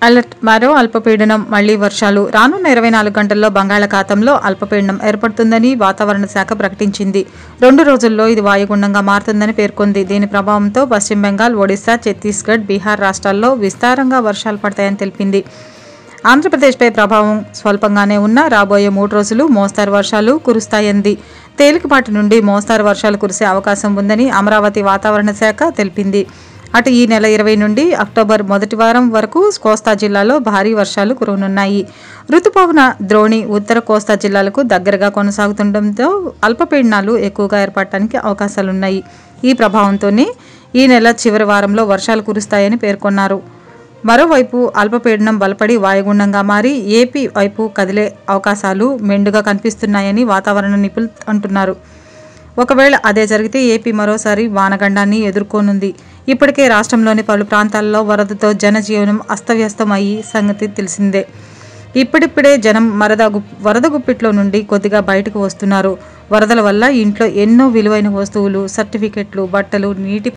Alert మరో అల్పపీడనం మళ్లీ వర్షాలు రానున్న 24 గంటల్లో బంగాళాఖాతంలో అల్పపీడనం ఏర్పడుతుందని వాతావరణ శాఖ ప్రకటించింది. 2 రోజుల్లో ఇది వాయుగుండంగా మారుతుందని పేర్కొంది. దీని ప్రభావంతో పశ్చిమ బెంగాల్, ఒడిశా, ఛత్తీస్గఢ్, బీహార్ రాష్ట్రాల్లో విస్తారంగా వర్షాలు పడతాయని తెలిపింది. ఆంధ్రప్రదేశ్పై ప్రభావం స్వల్పంగానే ఉన్నా రాబోయే 3 రోజులు మోస్తరు వర్షాలు కురుస్తాయంది. తేలికపాటి నుండి మోస్తరు వర్షాలు కురిసే అవకాశం ఉందని అమరావతి వాతావరణ శాఖ తెలిపింది. అటు ఈ నెల 20 నుండి అక్టోబర్ మొదటి వారం వరకు కోస్తా జిల్లాలో భారీ వర్షాలు కురవనున్నాయి. రుతుపవన ద్రోణి ఉత్తర కోస్తా జిల్లాలకు దగ్గరగా కొనసాగుతుండటంతో అల్పపీడనాలు ఎక్కువగా ఏర్పడటానికి అవకాశాలున్నాయి. ఈ ప్రభావంతోనే ఈ నెల చివరి వారంలో వర్షాలు కురుస్తాయని పేర్కొన్నారు. మరోవైపు అల్పపీడనం బలపడి వాయుగుండంగా మారి ఏపీ వైపు కదిలే అవకాశాలు మెండుగా కనిపిస్తున్నాయని వాతావరణ నిపుణులు అంటున్నారు. ఒకవేళ అదే జరిగితే ఏపీ మరోసారి వానగండాన్ని ఎదుర్కోనుంది. ఇప్పటికే రాష్ట్రంలోని పలు ప్రాంతాల్లో వరదతో జనజీవనం అస్తవ్యస్తం అయ్యి సంగతి తెలిసిందే. ఇప్పుడిప్పుడే జనం వరద గుప్పిట్లో నుండి కొద్దిగా బయటకు వస్తున్నారు. వరదల వల్ల ఇంట్లో ఎన్నో విలువైన వస్తువులు, సర్టిఫికెట్లు, బట్టలు, నీటి